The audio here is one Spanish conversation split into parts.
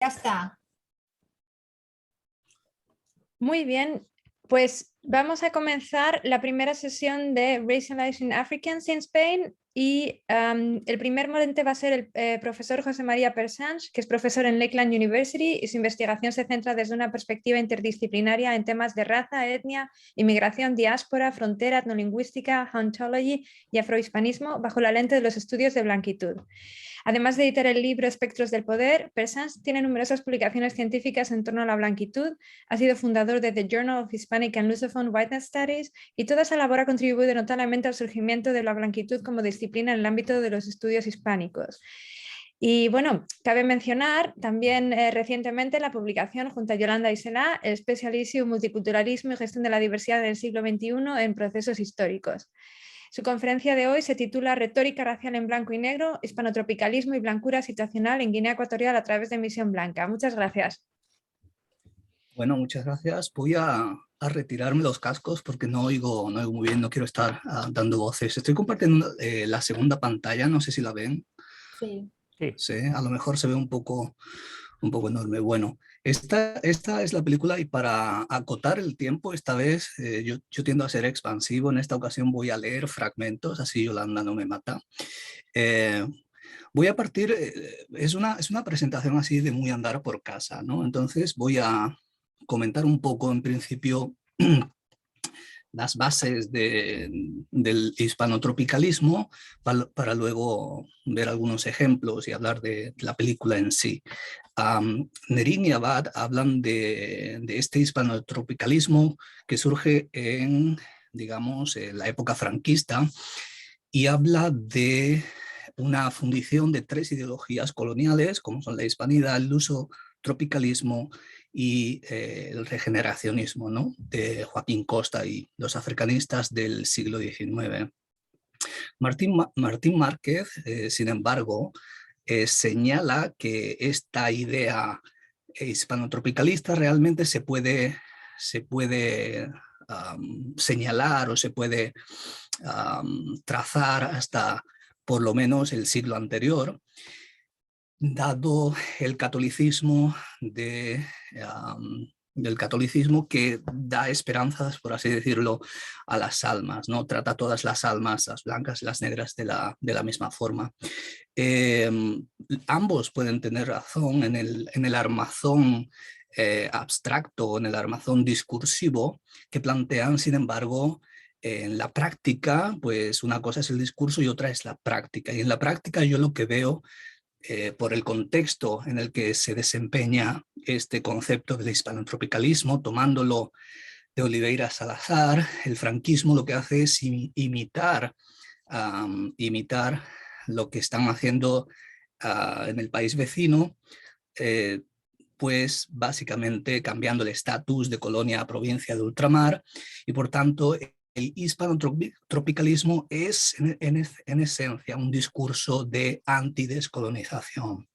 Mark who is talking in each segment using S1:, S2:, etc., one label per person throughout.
S1: Ya está.
S2: Muy bien, pues vamos a comenzar la primera sesión de Racializing Africans in Spain y el primer ponente va a ser el profesor José María Persange, que es profesor en Lakeland University y su investigación se centra desde una perspectiva interdisciplinaria en temas de raza, etnia, inmigración, diáspora, frontera, etnolingüística, ontology y afrohispanismo bajo la lente de los estudios de blanquitud. Además de editar el libro Espectros del Poder, Persange tiene numerosas publicaciones científicas en torno a la blanquitud, ha sido fundador de The Journal of Hispanic and Lusophone Whiteness Studies y toda esa labor ha contribuido notablemente al surgimiento de la blanquitud como disciplina en el ámbito de los estudios hispánicos. Y bueno, cabe mencionar también recientemente la publicación junto a Yolanda Iselá, el Special Issue Multiculturalismo y Gestión de la Diversidad del siglo XXI en Procesos Históricos. Su conferencia de hoy se titula Retórica racial en blanco y negro, hispanotropicalismo y blancura situacional en Guinea Ecuatorial a través de Misión Blanca. Muchas gracias.
S3: Bueno, muchas gracias. Voy a retirarme los cascos porque no oigo muy bien, no quiero estar dando voces. Estoy compartiendo la segunda pantalla, no sé si la ven.
S1: Sí.
S3: Sí, a lo mejor se ve un poco enorme. Bueno, esta es la película y para acotar el tiempo, esta vez yo tiendo a ser expansivo. En esta ocasión voy a leer fragmentos, así Yolanda no me mata. Voy a partir, es una presentación así de muy andar por casa, ¿no? Entonces voy a comentar un poco en principio las bases del hispanotropicalismo para luego ver algunos ejemplos y hablar de la película en sí. Nerin y Abad hablan de este hispanotropicalismo que surge en, digamos, la época franquista y habla de una fundición de tres ideologías coloniales, como son la hispanidad, el luso-tropicalismo y el regeneracionismo, ¿no?, de Joaquín Costa y los africanistas del siglo XIX. Martín Márquez, sin embargo, señala que esta idea hispanotropicalista realmente se puede señalar o se puede trazar hasta por lo menos el siglo anterior, dado el catolicismo del catolicismo que da esperanzas, por así decirlo, a las almas, ¿no? Trata a todas las almas, las blancas y las negras, de la misma forma. Ambos pueden tener razón en el armazón abstracto, en el armazón discursivo que plantean. Sin embargo, en la práctica, pues una cosa es el discurso y otra es la práctica. Y en la práctica yo lo que veo, por el contexto en el que se desempeña este concepto del hispanotropicalismo, tomándolo de Oliveira Salazar, el franquismo lo que hace es imitar lo que están haciendo en el país vecino, pues básicamente cambiando el estatus de colonia a provincia de ultramar, y por tanto el hispanotropicalismo es en esencia un discurso de antidescolonización.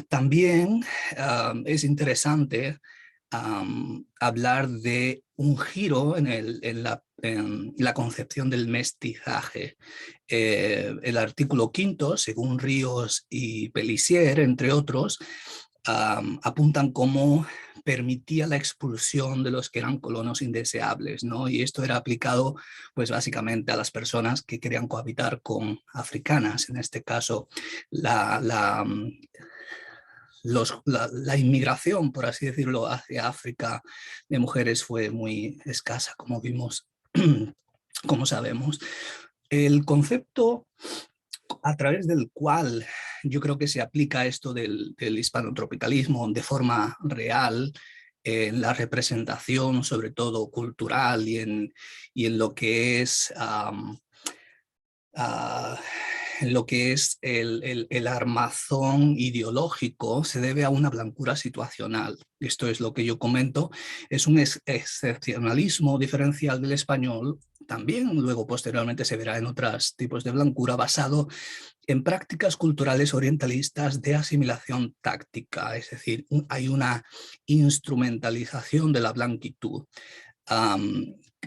S3: También es interesante hablar de un giro en la concepción del mestizaje. El artículo 5, según Ríos y Pelissier, entre otros, apuntan cómo permitía la expulsión de los que eran colonos indeseables, ¿no? Y esto era aplicado, pues básicamente a las personas que querían cohabitar con africanas. En este caso, la inmigración, por así decirlo, hacia África de mujeres fue muy escasa, como vimos, como sabemos. El concepto a través del cual yo creo que se aplica esto del hispanotropicalismo de forma real en la representación, sobre todo cultural, y en lo que es en lo que es el armazón ideológico, se debe a una blancura situacional. Esto es lo que yo comento, es un excepcionalismo diferencial del español. También luego posteriormente se verá en otros tipos de blancura, basado en prácticas culturales orientalistas de asimilación táctica, es decir, hay una instrumentalización de la blanquitud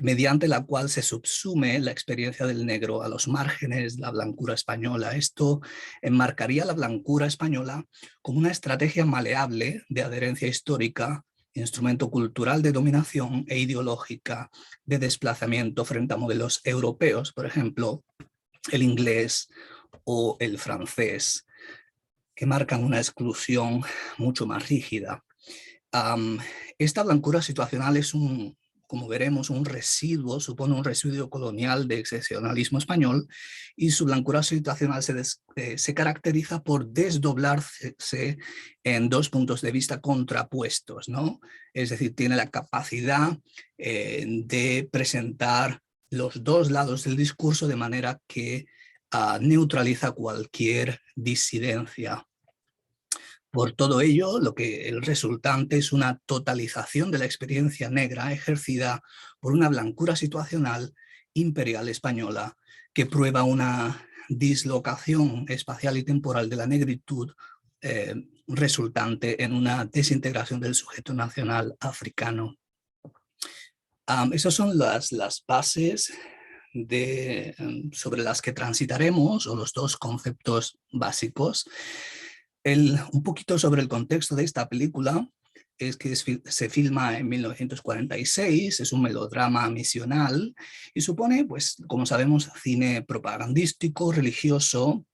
S3: mediante la cual se subsume la experiencia del negro a los márgenes de la blancura española. Esto enmarcaría la blancura española como una estrategia maleable de adherencia histórica, instrumento cultural de dominación e ideológica de desplazamiento frente a modelos europeos, por ejemplo, el inglés o el francés, que marcan una exclusión mucho más rígida. Esta blancura situacional es como veremos, un residuo, supone un residuo colonial de excepcionalismo español, y su blancura situacional se caracteriza por desdoblarse en dos puntos de vista contrapuestos, ¿no? Es decir, tiene la capacidad de presentar los dos lados del discurso de manera que neutraliza cualquier disidencia. Por todo ello, el resultante es una totalización de la experiencia negra ejercida por una blancura situacional imperial española que prueba una dislocación espacial y temporal de la negritud resultante en una desintegración del sujeto nacional africano. Esas son las bases sobre las que transitaremos, o los dos conceptos básicos. Un poquito sobre el contexto de esta película es que se filma en 1946, es un melodrama misional y supone, pues, como sabemos, cine propagandístico, religioso.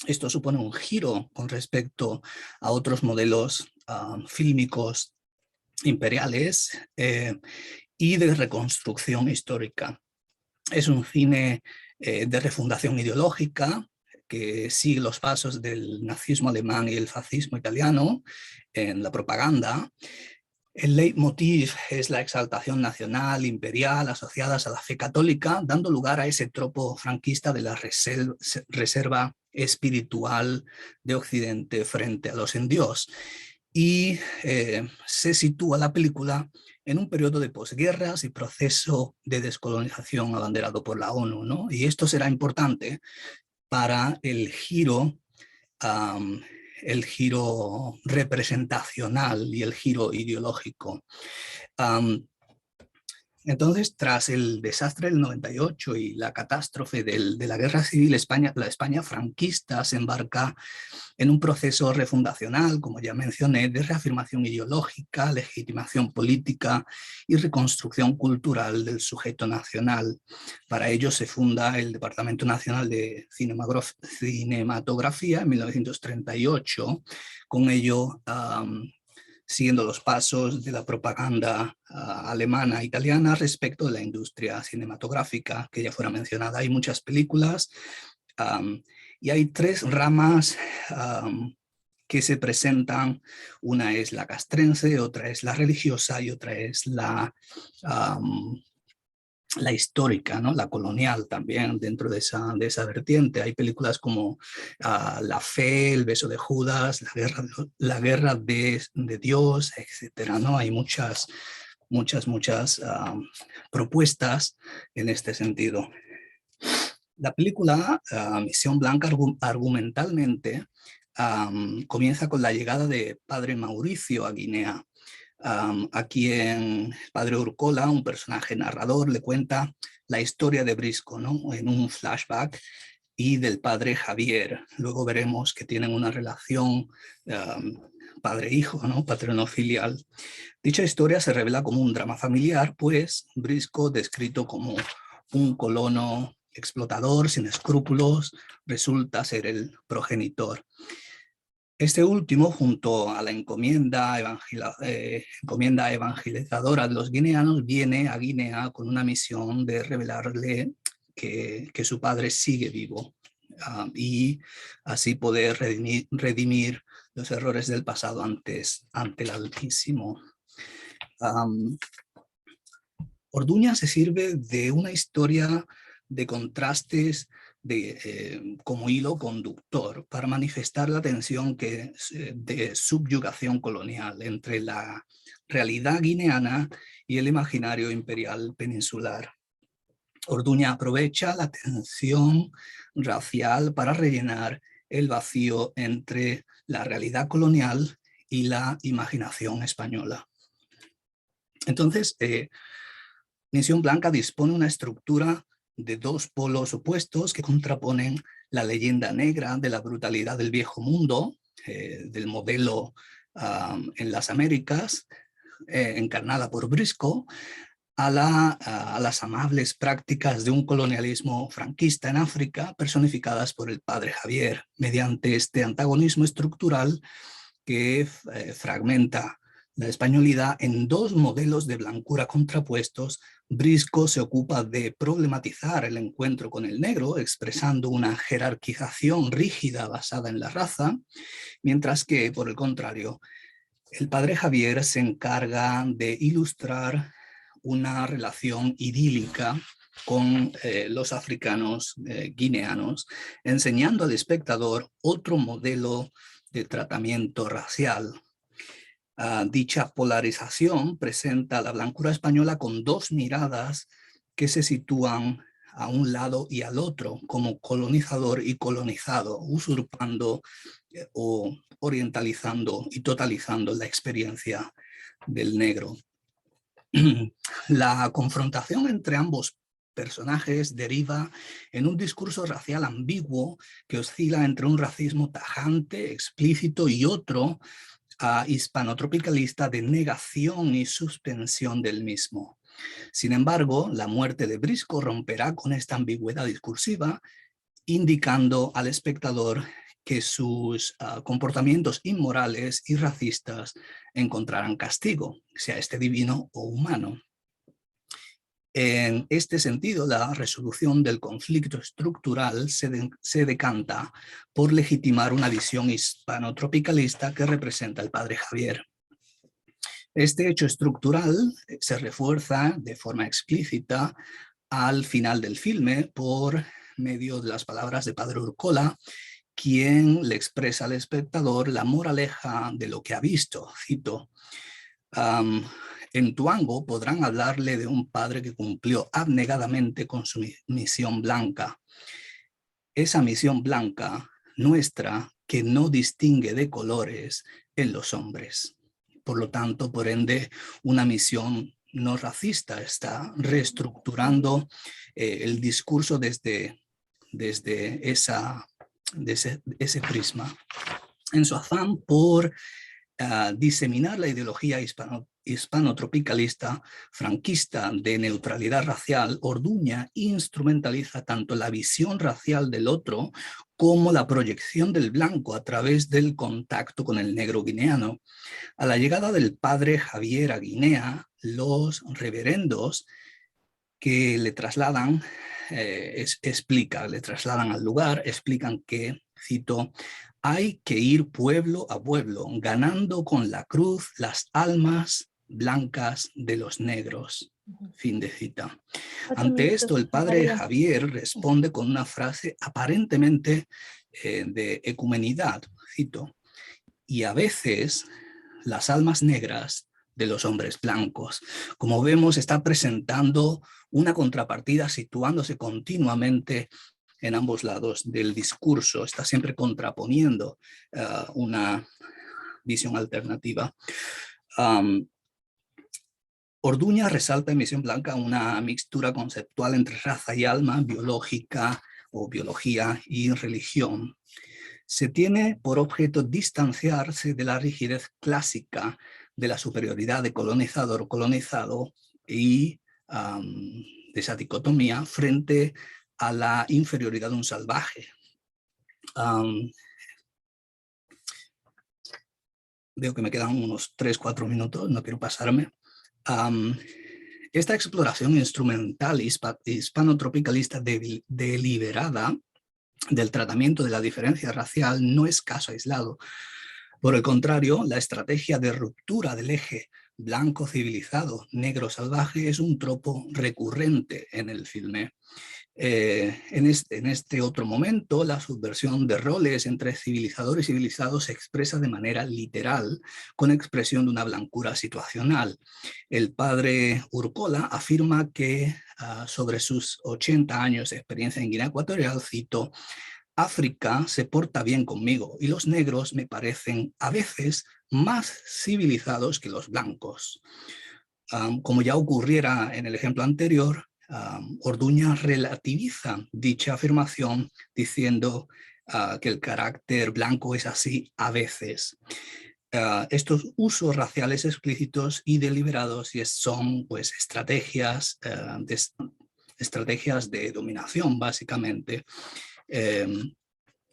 S3: Esto supone un giro con respecto a otros modelos fílmicos imperiales y de reconstrucción histórica. Es un cine de refundación ideológica que sigue los pasos del nazismo alemán y el fascismo italiano en la propaganda. El leitmotiv es la exaltación nacional, imperial, asociadas a la fe católica, dando lugar a ese tropo franquista de la reserva espiritual de Occidente frente a los indios. Y se sitúa la película en un periodo de posguerras y proceso de descolonización abanderado por la ONU, ¿no? Y esto será importante para el giro representacional y el giro ideológico. Entonces, tras el desastre del 98 y la catástrofe de la guerra civil, la España franquista se embarca en un proceso refundacional, como ya mencioné, de reafirmación ideológica, legitimación política y reconstrucción cultural del sujeto nacional. Para ello se funda el Departamento Nacional de Cinematografía en 1938, con ello siguiendo los pasos de la propaganda alemana e italiana respecto de la industria cinematográfica que ya fuera mencionada. Hay muchas películas y hay tres ramas que se presentan. Una es la castrense, otra es la religiosa y otra es la histórica, ¿no? La colonial también dentro de esa vertiente. Hay películas como La Fe, El beso de Judas, La guerra de Dios, etcétera, ¿no? Hay muchas propuestas en este sentido. La película Misión Blanca argumentalmente comienza con la llegada de Padre Mauricio a Guinea, a quien Padre Urcola, un personaje narrador, le cuenta la historia de Brisco, ¿no? En un flashback, y del padre Javier. Luego veremos que tienen una relación padre-hijo, ¿no? Paterno-filial. Dicha historia se revela como un drama familiar, pues Brisco, descrito como un colono explotador sin escrúpulos, resulta ser el progenitor. Este último, junto a la encomienda evangelizadora de los guineanos, viene a Guinea con una misión de revelarle que su padre sigue vivo y así poder redimir los errores del pasado ante el Altísimo. Orduña se sirve de una historia de contrastes como hilo conductor para manifestar la tensión de subyugación colonial entre la realidad guineana y el imaginario imperial peninsular. Orduña aprovecha la tensión racial para rellenar el vacío entre la realidad colonial y la imaginación española. Entonces, Misión Blanca dispone una estructura de dos polos opuestos que contraponen la leyenda negra de la brutalidad del viejo mundo, del modelo en las Américas, encarnada por Briscoe, a las amables prácticas de un colonialismo franquista en África, personificadas por el padre Javier, mediante este antagonismo estructural que fragmenta la españolidad en dos modelos de blancura contrapuestos. Briscoe se ocupa de problematizar el encuentro con el negro, expresando una jerarquización rígida basada en la raza, mientras que, por el contrario, el padre Javier se encarga de ilustrar una relación idílica con los africanos guineanos, enseñando al espectador otro modelo de tratamiento racial. Dicha polarización presenta a la blancura española con dos miradas que se sitúan a un lado y al otro, como colonizador y colonizado, usurpando o orientalizando y totalizando la experiencia del negro. La confrontación entre ambos personajes deriva en un discurso racial ambiguo que oscila entre un racismo tajante, explícito, y otro hispanotropicalista de negación y suspensión del mismo. Sin embargo, la muerte de Briscoe romperá con esta ambigüedad discursiva, indicando al espectador que sus comportamientos inmorales y racistas encontrarán castigo, sea este divino o humano. En este sentido, la resolución del conflicto estructural se decanta por legitimar una visión hispanotropicalista que representa el padre Javier. Este hecho estructural se refuerza de forma explícita al final del filme por medio de las palabras de padre Urcola, quien le expresa al espectador la moraleja de lo que ha visto. Cito: en Tuango podrán hablarle de un padre que cumplió abnegadamente con su misión blanca. Esa misión blanca nuestra que no distingue de colores en los hombres. Por lo tanto, por ende, una misión no racista está reestructurando el discurso desde ese prisma. En su afán por diseminar la ideología hispanotropicalista franquista de neutralidad racial, Orduña instrumentaliza tanto la visión racial del otro como la proyección del blanco a través del contacto con el negro guineano. A la llegada del padre Javier a Guinea, los reverendos que le trasladan, le trasladan al lugar, explican que, cito: hay que ir pueblo a pueblo, ganando con la cruz las almas blancas de los negros. Fin de cita. Ante esto, el padre Javier responde con una frase aparentemente de ecumenidad, cito: y a veces las almas negras de los hombres blancos. Como vemos, está presentando una contrapartida, situándose continuamente en ambos lados del discurso, está siempre contraponiendo una visión alternativa. Orduña resalta en Misión Blanca una mixtura conceptual entre raza y alma, biológica o biología y religión. Se tiene por objeto distanciarse de la rigidez clásica de la superioridad de colonizador-colonizado y de esa dicotomía frente a la inferioridad de un salvaje. Veo que me quedan unos 3-4 minutos, no quiero pasarme. Esta exploración instrumental hispanotropicalista deliberada del tratamiento de la diferencia racial no es caso aislado. Por el contrario, la estrategia de ruptura del eje blanco civilizado, negro salvaje es un tropo recurrente en el filme. En este otro momento, la subversión de roles entre civilizador y civilizado se expresa de manera literal, con expresión de una blancura situacional. El padre Urcola afirma que sobre sus 80 años de experiencia en Guinea Ecuatorial, cito: África se porta bien conmigo y los negros me parecen a veces más civilizados que los blancos. Como ya ocurriera en el ejemplo anterior, Orduña relativiza dicha afirmación diciendo que el carácter blanco es así a veces. Estos usos raciales explícitos y deliberados son pues, estrategias de dominación, básicamente.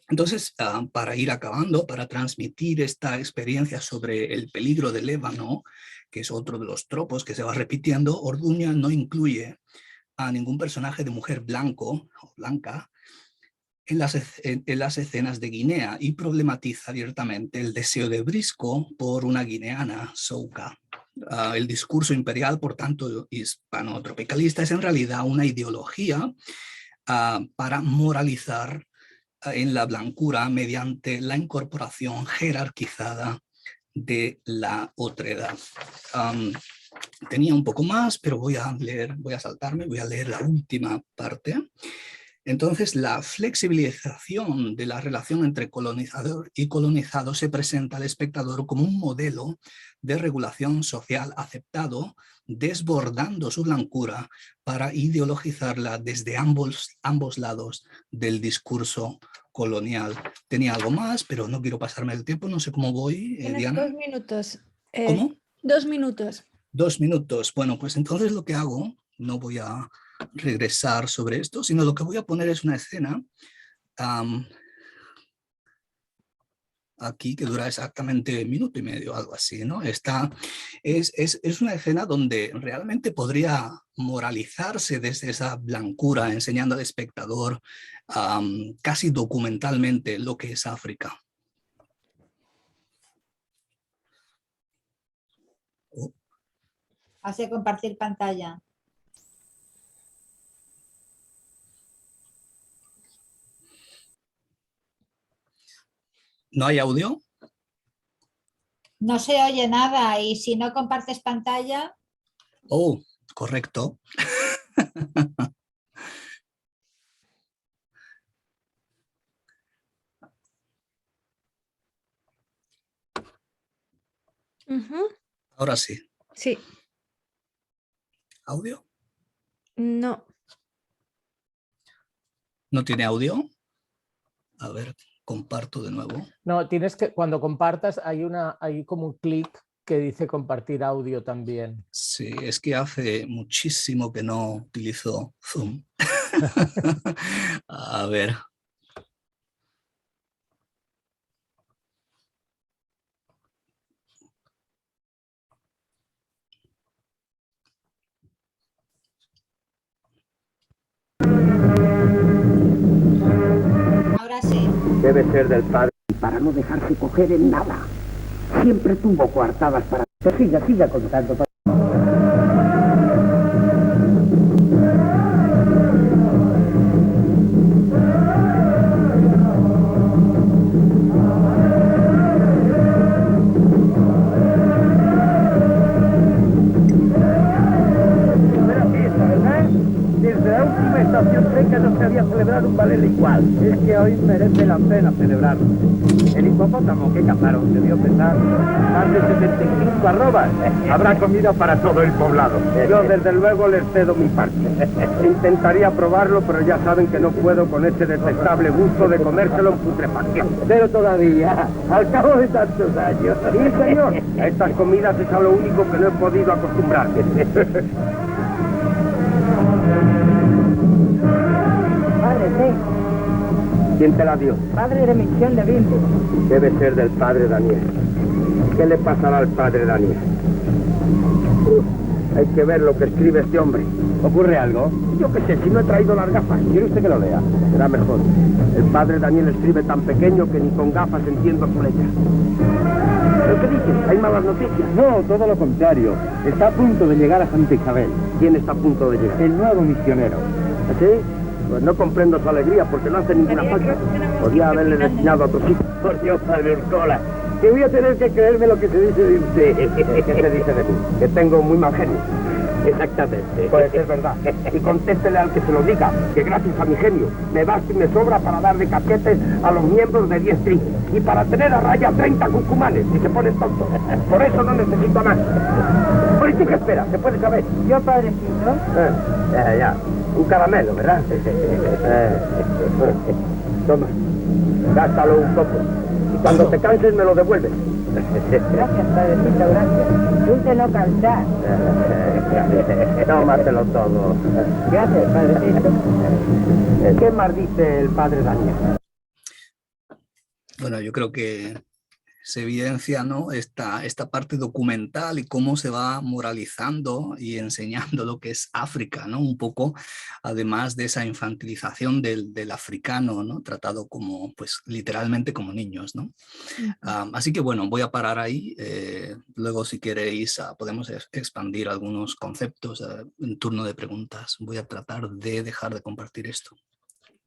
S3: Entonces, para ir acabando, para transmitir esta experiencia sobre el peligro del ébano, que es otro de los tropos que se va repitiendo, Orduña no incluye a ningún personaje de mujer blanco o blanca en las escenas de Guinea y problematiza abiertamente el deseo de Brisco por una guineana, Souka. El discurso imperial, por tanto, hispano-tropicalista, es en realidad una ideología para moralizar en la blancura mediante la incorporación jerarquizada de la otredad. Tenía un poco más, pero voy a leer la última parte. Entonces, la flexibilización de la relación entre colonizador y colonizado se presenta al espectador como un modelo de regulación social aceptado, desbordando su blancura para ideologizarla desde ambos lados del discurso colonial. Tenía algo más, pero no quiero pasarme el tiempo, no sé cómo voy, Diana.
S2: 2 minutos.
S3: ¿Cómo?
S2: 2 minutos.
S3: 2 minutos. Bueno, pues entonces lo que hago, no voy a regresar sobre esto, sino lo que voy a poner es una escena aquí que dura exactamente 1 minuto y medio, algo así, ¿no? Es una escena donde realmente podría moralizarse desde esa blancura, enseñando al espectador casi documentalmente lo que es África.
S1: Hace compartir pantalla.
S3: ¿No hay audio?
S1: No se oye nada y si no compartes pantalla...
S3: Oh, correcto. Ahora sí.
S2: Sí.
S3: ¿Audio?
S2: No.
S3: ¿No tiene audio? A ver, comparto de nuevo.
S4: No, tienes que, cuando compartas, hay como un clic que dice compartir audio también.
S3: Sí, es que hace muchísimo que no utilizo Zoom. A ver.
S1: Ahora sí.
S5: Debe ser del padre para no dejarse coger en nada. Siempre tuvo coartadas para... Siga contando. Que no se había celebrado un ballet igual. Es que hoy merece la pena celebrarlo. El hipopótamo que cazaron debió pesar más de 75 arrobas. Habrá comida para todo el poblado. Yo desde luego les cedo mi parte. Intentaría probarlo, pero ya saben que no puedo con ese detestable gusto de comérselo en putrefacción. Pero todavía, al cabo de tantos años. Sí, señor. A estas comidas es a lo único que no he podido acostumbrarme. Padre, sí. ¿Quién te la dio? Padre de Misión de Bimbo. Debe ser del padre Daniel. ¿Qué le pasará al padre Daniel? Hay que ver lo que escribe este hombre. ¿Ocurre algo? Yo qué sé, si no he traído las gafas. ¿Quiere usted que lo lea? Será mejor. El padre Daniel escribe tan pequeño que ni con gafas entiendo su letra. ¿Pero qué dice? ¿Hay malas noticias? No, todo lo contrario. Está a punto de llegar a Santa Isabel. ¿Quién está a punto de llegar? El nuevo misionero. ¿Así? Pues no comprendo su alegría porque no hace ninguna falta. Podría haberle destinado a otro sitio. Por Dios, padre Urcola, que voy a tener que creerme lo que se dice de usted. ¿Qué se dice de mí? Que tengo muy mal genio. Exactamente. Pues es verdad. Y contéstele al que se lo diga, que gracias a mi genio me basta y me sobra para darle caquetes a los miembros de 10 tribus y para tener a raya 30 cucumanes si se ponen tontos. Por eso no necesito más. ¿Por tú qué esperas? ¿Se puede saber?
S6: Yo, padrecito.
S5: Ya. Un caramelo, ¿verdad? Toma, gástalo un poco. Y cuando te canses me lo devuelves.
S6: Gracias, padrecito, gracias. Tú te lo cansás.
S5: Tómatelo todo.
S6: Gracias, padrecito.
S5: ¿Qué más dice el padre Daniel?
S3: Bueno, yo creo que se evidencia, ¿no?, esta parte documental y cómo se va moralizando y enseñando lo que es África, ¿no? Un poco, además de esa infantilización del africano, ¿no?, tratado como, pues, literalmente como niños, ¿no? Así que bueno, voy a parar ahí. Luego, si queréis, podemos expandir algunos conceptos en turno de preguntas. Voy a tratar de dejar de compartir esto.